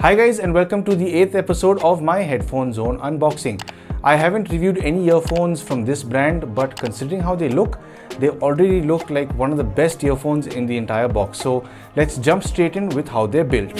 Hi guys, and welcome to the 8th episode of my Headphone Zone unboxing. I haven't reviewed any earphones from this brand, but considering how they already look like one of the best earphones in the entire box. So let's jump straight in with how they're built.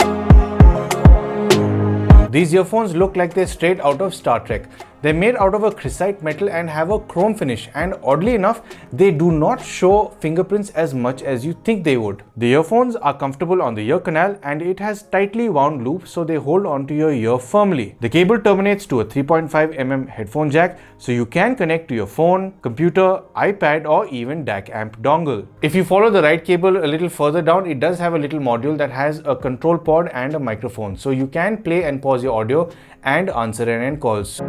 These earphones look like they're straight out of Star Trek. They're made out of a chrysite metal and have a chrome finish, and oddly enough, they do not show fingerprints as much as you think they would. The earphones are comfortable on the ear canal and it has tightly wound loops so they hold onto your ear firmly. The cable terminates to a 3.5mm headphone jack so you can connect to your phone, computer, iPad or even DAC amp dongle. If you follow the right cable a little further down, it does have a little module that has a control pod and a microphone, so you can play and pause your audio and answer and calls.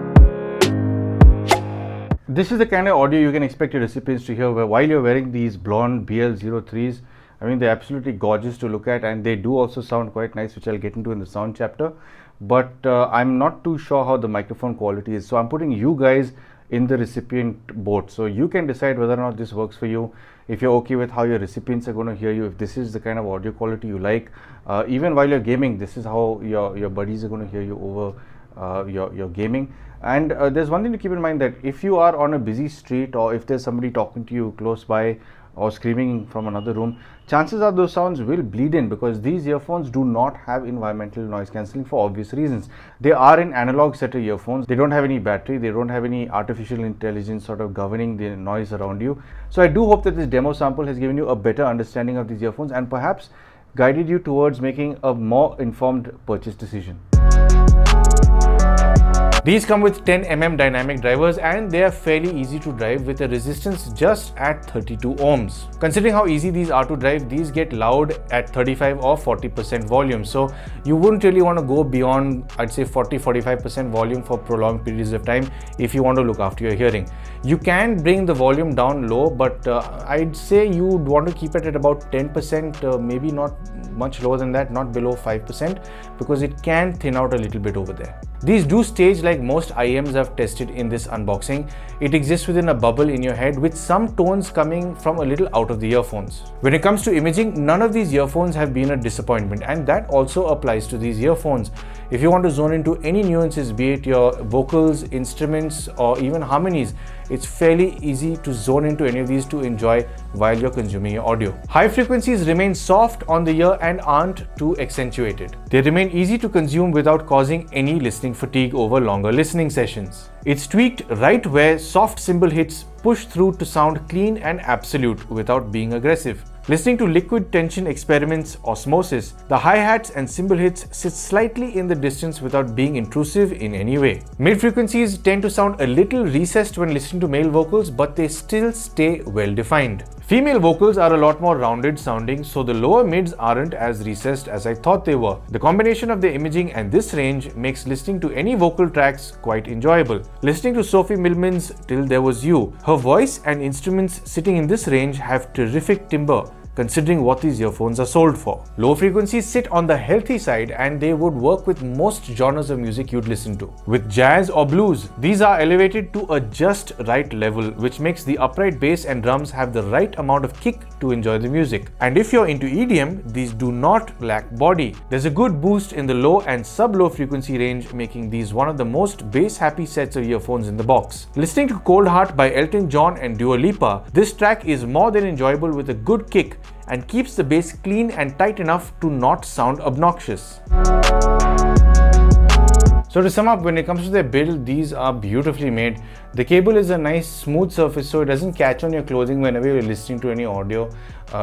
This is the kind of audio you can expect your recipients to hear while you're wearing these Blon BL03s. I mean, they're absolutely gorgeous to look at, and they do also sound quite nice, which I'll get into in the sound chapter. But I'm not too sure how the microphone quality is, so I'm putting you guys in the recipient boat, so you can decide whether or not this works for you, if you're okay with how your recipients are going to hear you, if this is the kind of audio quality you like. Even while you're gaming, this is how your buddies are going to hear you over your gaming. And there's one thing to keep in mind, that if you are on a busy street or if there's somebody talking to you close by or screaming from another room, chances are those sounds will bleed in, because these earphones do not have environmental noise cancelling for obvious reasons. They are in analog set of earphones. They don't have any battery, they don't have any artificial intelligence sort of governing the noise around you. So I do hope that this demo sample has given you a better understanding of these earphones and perhaps guided you towards making a more informed purchase decision. These come with 10mm dynamic drivers and they are fairly easy to drive with a resistance just at 32 ohms. Considering how easy these are to drive, these get loud at 35 or 40% volume. So you wouldn't really want to go beyond, I'd say 40-45% volume for prolonged periods of time if you want to look after your hearing. You can bring the volume down low, but I'd say you would want to keep it at about 10%, maybe not much lower than that, not below 5%, because it can thin out a little bit over there. These do stage like most IEMs I've tested in this unboxing. It exists within a bubble in your head with some tones coming from a little out of the earphones. When it comes to imaging, none of these earphones have been a disappointment, and that also applies to these earphones. If you want to zone into any nuances, be it your vocals, instruments or even harmonies, it's fairly easy to zone into any of these to enjoy while you're consuming your audio. High frequencies remain soft on the ear and aren't too accentuated. They remain easy to consume without causing any listening fatigue over longer listening sessions. It's tweaked right where soft cymbal hits push through to sound clean and absolute without being aggressive. Listening to liquid tension experiments osmosis, the hi-hats and cymbal hits sit slightly in the distance without being intrusive in any way. Mid frequencies tend to sound a little recessed when listening to male vocals, but they still stay well defined. Female vocals are a lot more rounded sounding, so the lower mids aren't as recessed as I thought they were. The combination of the imaging and this range makes listening to any vocal tracks quite enjoyable. Listening to Sophie Millman's Till There Was You, her voice and instruments sitting in this range have terrific timbre, considering what these earphones are sold for. Low frequencies sit on the healthy side and they would work with most genres of music you'd listen to. With jazz or blues, these are elevated to a just right level, which makes the upright bass and drums have the right amount of kick to enjoy the music. And if you're into EDM, these do not lack body. There's a good boost in the low and sub-low frequency range, making these one of the most bass-happy sets of earphones in the box. Listening to Cold Heart by Elton John and Dua Lipa, this track is more than enjoyable with a good kick and keeps the bass clean and tight enough to not sound obnoxious. So to sum up, when it comes to their build, these are beautifully made. The cable is a nice smooth surface, so it doesn't catch on your clothing whenever you're listening to any audio.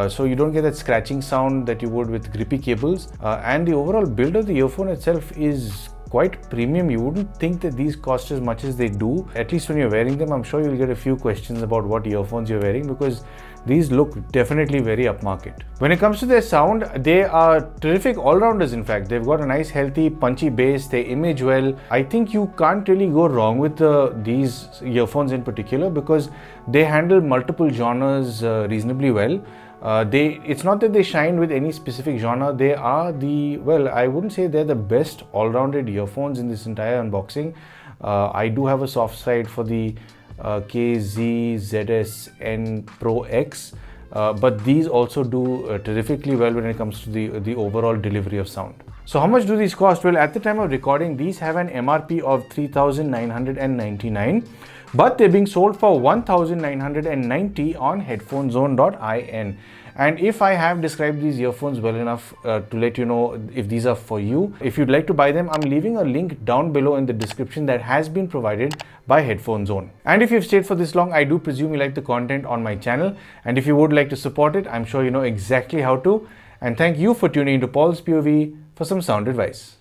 So you don't get that scratching sound that you would with grippy cables. And the overall build of the earphone itself is quite premium. You wouldn't think that these cost as much as they do. At least when you're wearing them, I'm sure you'll get a few questions about what earphones you're wearing, because these look definitely very upmarket. When it comes to their sound, they are terrific all-rounders. In fact, they've got a nice healthy punchy bass, they image well. I think you can't really go wrong with these earphones in particular, because they handle multiple genres reasonably well. It's not that they shine with any specific genre. They are I wouldn't say they're the best all-rounded earphones in this entire unboxing. I do have a soft side for the KZ ZS N Pro X. but these also do terrifically well when it comes to the overall delivery of sound. So how much do these cost? Well, at the time of recording, these have an MRP of 3,999, but they're being sold for 1,990 on headphonezone.in. And if I have described these earphones well enough to let you know if these are for you, if you'd like to buy them, I'm leaving a link down below in the description that has been provided by Headphone Zone. And if you've stayed for this long, I do presume you like the content on my channel. And if you would like to support it, I'm sure you know exactly how to. And thank you for tuning into Paul's POV for some sound advice.